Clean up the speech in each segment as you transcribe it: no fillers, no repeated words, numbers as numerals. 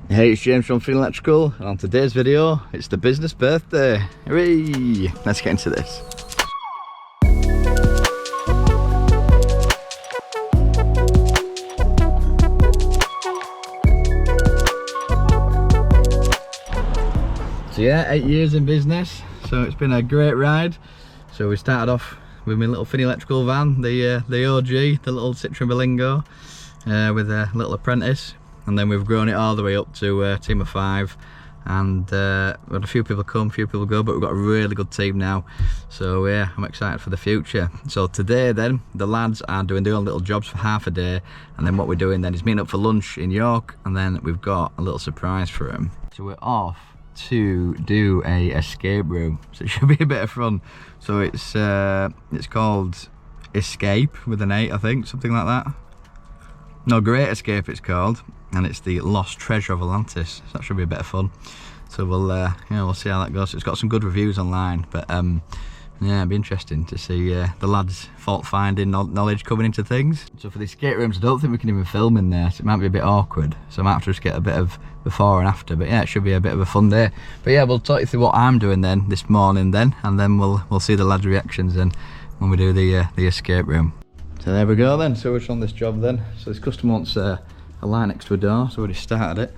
Hey, it's James from Finney Electrical, and on today's video, it's the business birthday. Hooray! Let's get into this. So yeah, 8 years in business, so it's been a great ride. So we started off with my little Finney Electrical van, the OG, the little Citroen Berlingo, with a little apprentice. And then we've grown it all the way up to a team of 5, and we had a few people come, a few people go, but we've got a really good team now. So yeah, I'm excited for the future. So today then, the lads are doing their own little jobs for half a day, and then what we're doing then is meeting up for lunch in York, and then we've got a little surprise for them. So we're off to do a escape room, so it should be a bit of fun. So it's called Escape with an 8, I think, something like that. No, Great Escape it's called, and it's the Lost Treasure of Atlantis. So that should be a bit of fun. So we'll we'll see how that goes. It's got some good reviews online, but yeah, it'd be interesting to see the lads' fault finding knowledge coming into things. So for the escape rooms, I don't think we can even film in there, so it might be a bit awkward. So I might have to just get a bit of before and after. But yeah, it should be a bit of a fun day. But yeah, we'll talk you through what I'm doing then this morning then, and then we'll see the lads' reactions then when we do the escape room. So there we go then, so we're on this job then. So this customer wants a light next to a door, so we already started it.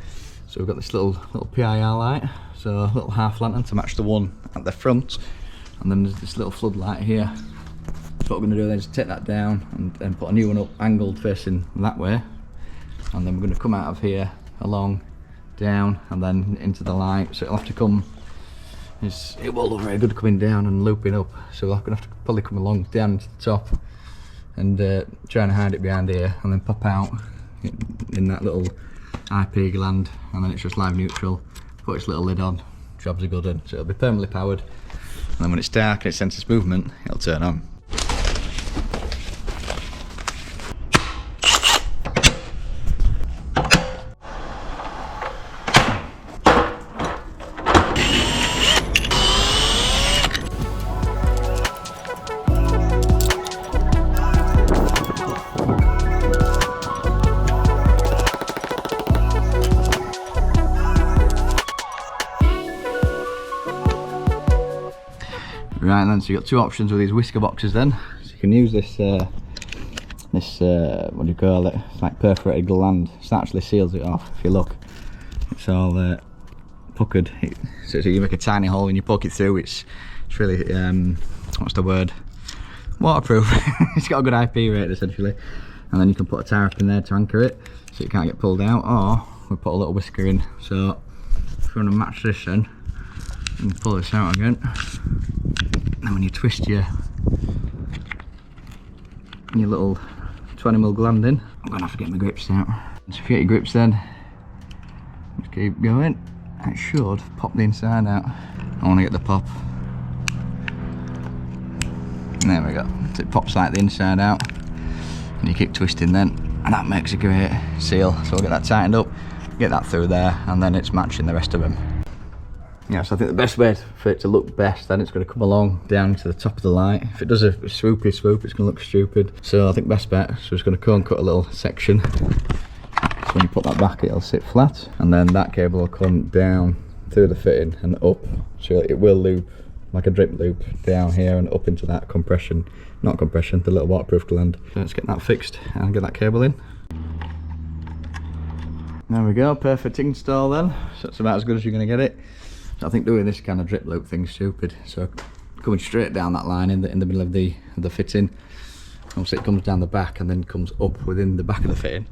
So we've got this little PIR light, so a little half lantern to match the one at the front. And then there's this little floodlight here. So what we're going to do then is take that down and put a new one up, angled facing that way. And then we're going to come out of here, along, down, and then into the light. So it'll have to come, it will look very good coming down and looping up. So we're going to have to probably come along down to the top, and try and hide it behind here, and then pop out in that little IP gland, and then it's just live neutral. Put its little lid on, jobs are good, and so it'll be permanently powered. And then when it's dark and it senses movement, it'll turn on. Right then, so you've got two options with these whisker boxes then. So you can use this, what do you call it? It's like perforated gland. So that actually seals it off, if you look. It's all puckered. So you make a tiny hole and you poke it through. It's really, what's the word? Waterproof. It's got a good IP rate essentially. And then you can put a tire up in there to anchor it, so it can't get pulled out. Or we put a little whisker in. So if you want to match this then, you can pull this out again. And when you twist your little 20mm gland in, I'm gonna have to get my grips out. So if you get your grips then, just keep going. It should pop the inside out. I want to get the pop. There we go. So it pops like the inside out, and you keep twisting then, and that makes a great seal. So we'll get that tightened up, get that through there, and then it's matching the rest of them. Yeah, so I think the best way for it to look best, then it's going to come along down to the top of the light. If it does a swoopy swoop, it's going to look stupid. So I think best bet, so it's going to come and cut a little section. So when you put that back, it'll sit flat, and then that cable will come down through the fitting and up. So it will loop like a drip loop down here and up into that compression, not compression, the little waterproof gland. So let's get that fixed and get that cable in. There we go, perfect install then. So it's about as good as you're going to get it. So I think doing this kind of drip loop thing's stupid. So coming straight down that line in the middle of the fitting. Obviously it comes down the back and then comes up within the back of the fitting.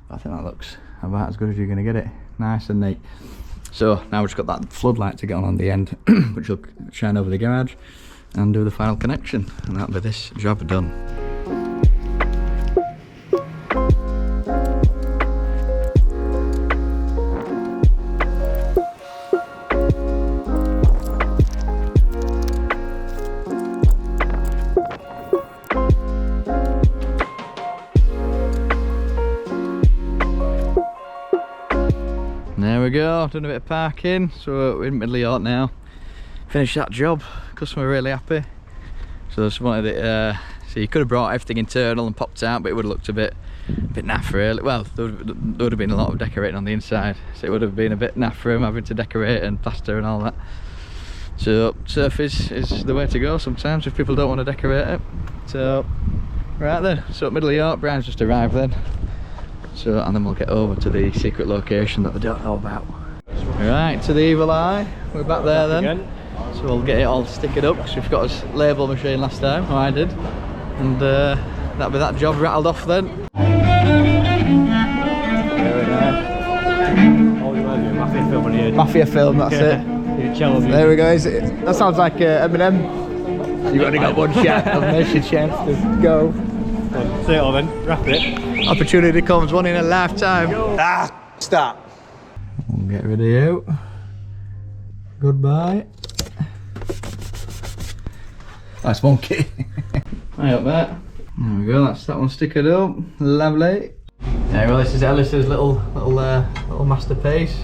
I think that looks about as good as you're going to get it. Nice and neat. So now we've just got that floodlight to get on the end, which will shine over the garage and do the final connection. And that'll be this job done. There we go, done a bit of parking, so we're in middle of York now. Finished that job, customer really happy. So I just wanted it So you could have brought everything internal and popped out, but it would have looked a bit naff really. Well, there would have been a lot of decorating on the inside, so it would have been a bit naff for him having to decorate and plaster and all that. So surface is the way to go sometimes if people don't want to decorate it. So right then, so middle of York, Brian's just arrived then. So, and then we'll get over to the secret location that they don't know about. Right, to the evil eye, we're back there then. Again. So we'll get it all stickered up because we've got a label machine last time, or I did. And that'll be that job rattled off then. Mafia film on here. Mafia film, that's it. There we go. That sounds like Eminem. You've only got one shot of miss your chance to go. Say it all then, wrap it. Opportunity comes one in a lifetime. Start. We'll get rid of you. Goodbye. Nice monkey. Right up there. There we go, that's that one stickered up. Lovely. Yeah, well, this is Ellis's little masterpiece.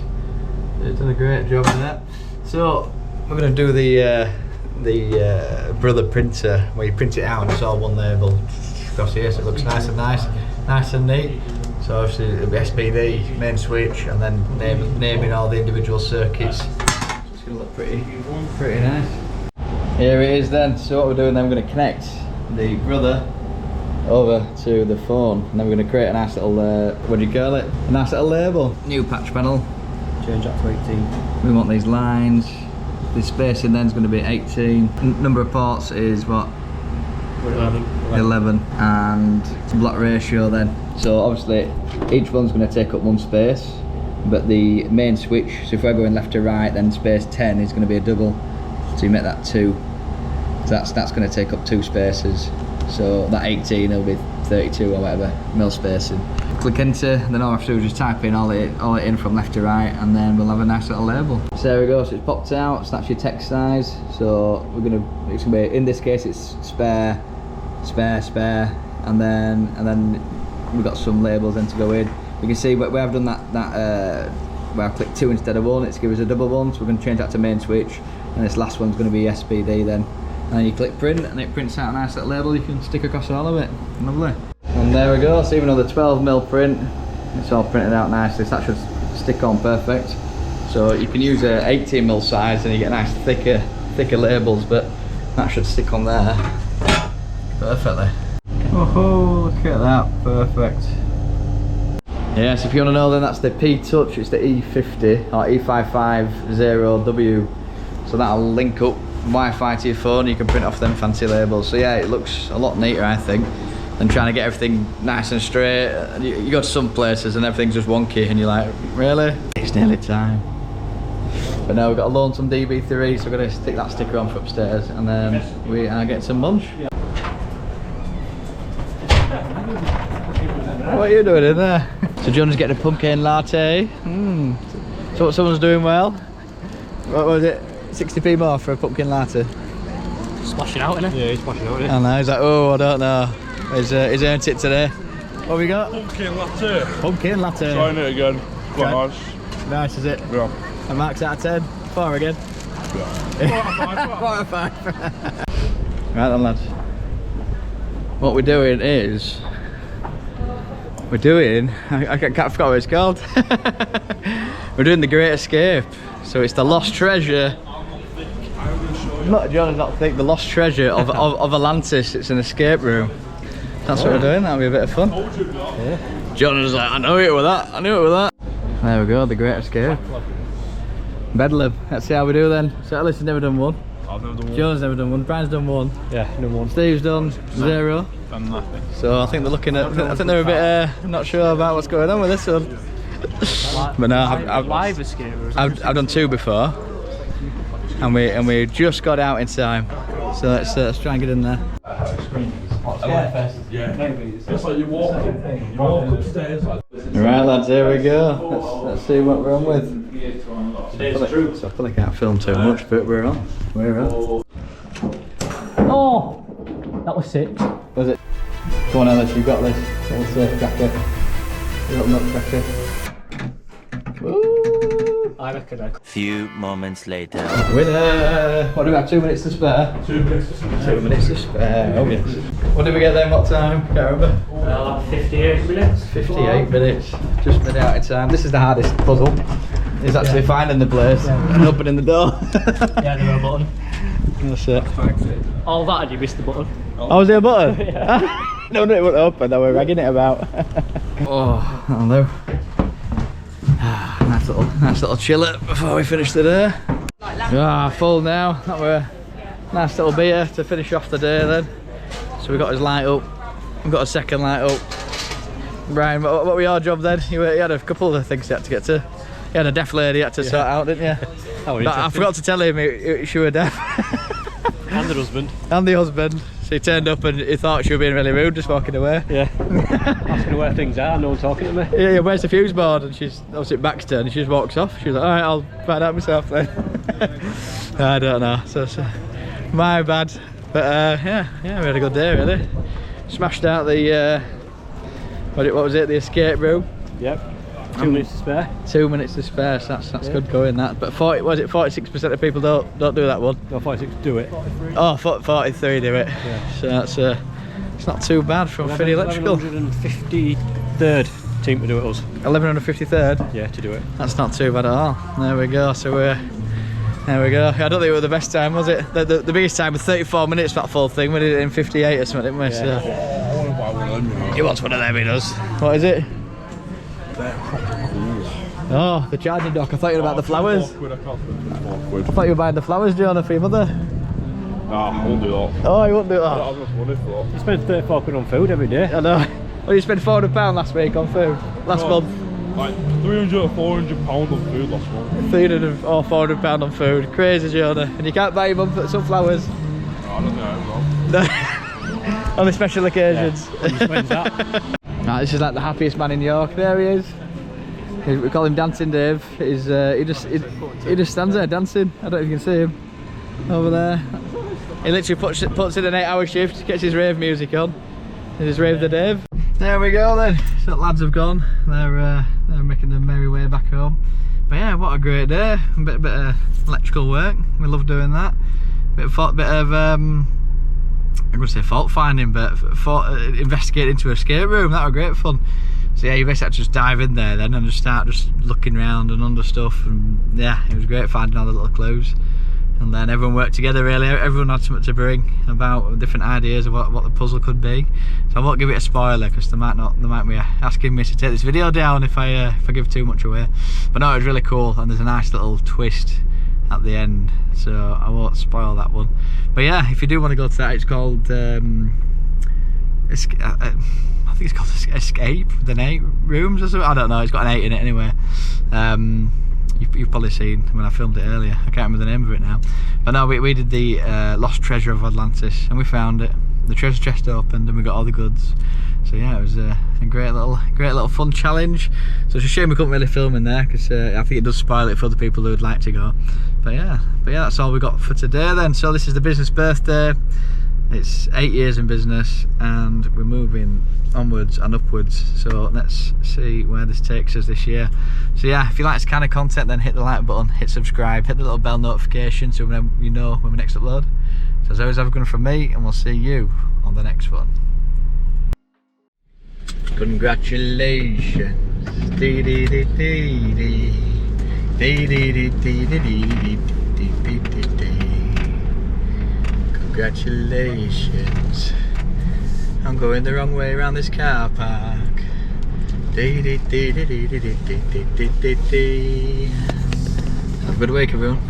He's done a great job with that. So we're going to do the brother printer where you print it out and it's all one label across here, so it looks nice and neat. So obviously it'll be SPD, main switch, and then naming all the individual circuits. So it's going to look pretty nice. Here it is then. So what we're doing then, we're going to connect the brother over to the phone, and then we're going to create a nice little what do you call it? A nice little label. New patch panel. Change that to 18. We want these lines. The spacing then is going to be 18. Number of ports is what? 11. And block ratio then. So obviously each one's going to take up one space, but the main switch, so if we're going left to right, then space 10 is going to be a double. So you make that 2. So that's going to take up 2 spaces. So that 18 will be 32 or whatever mil spacing. Click enter, then all I have to do is just type in all it in from left to right, and then we'll have a nice little label. So there we go, so it's popped out, so that's your text size. So it's gonna be, in this case it's spare, and then we've got some labels then to go in. You can see where I've done that where I've clicked 2 instead of 1, it's give us a double one, so we're gonna change that to main switch, and this last one's gonna be SPD then. And then you click print and it prints out a nice little label you can stick across all of it. Lovely. And there we go, so even though the 12mm print, it's all printed out nicely, so that should stick on perfect. So you can use a 18mm size and you get nice thicker labels, but that should stick on there perfectly. Oh, look at that, perfect. Yeah, so if you want to know then, that's the P-Touch, it's the E50 or E550W. So that'll link up Wi-Fi to your phone, you can print off them fancy labels. So yeah, it looks a lot neater I think than trying to get everything nice and straight. You go to some places and everything's just wonky and you're like, really? It's nearly time. But now we've got to loan some DB3, so we're going to stick that sticker on for upstairs, and then we are getting some lunch. What are you doing in there? So John's getting a pumpkin latte. So someone's doing well. What was it? 60p more for a pumpkin latte. Splashing out, innit? Yeah, he's splashing out, innit? I know, he's like, oh, I don't know. He's earned it today. What have we got? Pumpkin latte. Pumpkin latte. Trying it again. Quite nice. Nice, is it? Yeah. And marks out of 10. 4 again. Yeah. 4 out of 5. Right then, lads. What we're doing is, I forgot what it's called. We're doing the Great Escape. So it's the lost treasure. John does not think the lost treasure of Atlantis. It's an escape room. That's what we're doing. That'll be a bit of fun. Yeah. John was like, I knew it with that. There we go, the Great Escape. Bedlam. Let's see how we do then. So Ellis has never done one. I've never done one. John's never done one. Brian's done one. Yeah, done one. Steve's done 0. Done nothing. So I think they're looking at. I think they're a bit not sure about what's going on with this one. But no, I've done 2 before, and we just got out in time. So let's try and get in there. Yeah. It's like you walk upstairs. Right, lads, here we go. Let's see what we're on with. So I feel like I can't film too much, but we're on. Oh, that was sick. Was it? Come on, Ellis, you've got this. Little safe cracker. Little nut cracker. Woo! I reckon I could. Few moments later. Winner! What do we have, 2 minutes to spare? 2 minutes. 2 minutes to spare, oh yes. What did we get then, what time? Can't remember. 58 minutes. 58 minutes, just made it out of time. This is the hardest puzzle, is actually finding the place and opening the door. Yeah, there was a button. That's it. All that and you missed the button. Oh, was there a button? No, it wouldn't open, though we're ragging it about. Oh, hello. Nice little chiller before we finish the day. Ah, full now. That were a nice little beer to finish off the day then. So we got his light up. We've got a second light up. Brian, what were your job then? You had a couple of things you had to get to. You had a deaf lady you had to sort out, didn't you? But I forgot to tell him she was deaf. And the husband. And the husband. So he turned up and he thought she was being really rude, just walking away. Yeah. Asking where things are, no one talking to me. Yeah, where's the fuse board? And she's obviously back's turned and she just walks off. She was like, alright, I'll find out myself then. I don't know. So my bad. But yeah, we had a good day really. Smashed out the what was it? The escape room. Yep. 2 minutes to spare. 2 minutes to spare, so that's good going that. But 46% of people don't do that one. No, 46 do it. Oh, 43 do it. Yeah. So that's it's not too bad from Finney Electrical. 1153rd team to do it us. 1153rd? Yeah, to do it. That's not too bad at all. There we go. So there we go. I don't think it was the best time, was it? The biggest time was 34 minutes for that full thing. We did it in 58 or something, didn't we? Yeah. So I want to buy one of them. he wants one of them, he does. What is it? Oh, the charging dock. I thought you were about the flowers. I thought you were buying the flowers, Jonah, for your mother. Nah, I won't do that. Oh, you won't do that? I don't have enough money for that. You spend 34 quid on food every day. I know. Well, you spent £400 last week on food. Last month. Like 300 or 400 pounds on food last month. 300 or £400 on food. Crazy, Jonah. And you can't buy your mum some flowers. No, I don't know how. Only special occasions. Yeah. When's that? Right, this is like the happiest man in York. There he is. We call him Dancing Dave. He just stands there dancing. I don't know if you can see him over there. He literally puts in an 8-hour shift, gets his rave music on. This is Rave the Dave. There we go then. So the lads have gone. They're making their merry way back home. But yeah, what a great day. A bit of electrical work. We love doing that. Bit of I'm going to say fault finding, but investigating into an escape room. That was great fun. So yeah, you basically had to just dive in there then and just start looking around and under stuff, and yeah, it was great finding all the little clues. And then everyone worked together really, everyone had something to bring about different ideas of what the puzzle could be. So I won't give it a spoiler because they might be asking me to take this video down if I give too much away. But no, it was really cool and there's a nice little twist at the end, so I won't spoil that one. But yeah, if you do want to go to that, it's called I think it's called Escape, the 8 rooms or something. I don't know, it's got an 8 in it anyway. You've probably seen when I filmed it earlier. I can't remember the name of it now. But no, we did the Lost Treasure of Atlantis and we found it. The treasure chest opened and we got all the goods. So yeah, it was a great little fun challenge. So it's a shame we couldn't really film in there because I think it does spoil it for other people who would like to go. But yeah, that's all we got for today then. So this is the business birthday. It's 8 years in business and we're moving onwards and upwards, so let's see where this takes us this year. So yeah, if you like this kind of content, then hit the like button, hit subscribe, hit the little bell notification so you know when we next upload. So as always, have a good one from me and we'll see you on the next one. Congratulations. Dee dee dee dee dee. Dee dee dee dee dee dee dee dee dee. Congratulations. I'm going the wrong way around this car park. Dee dee dee dee dee dee dee dee dee dee. Have a good week, everyone.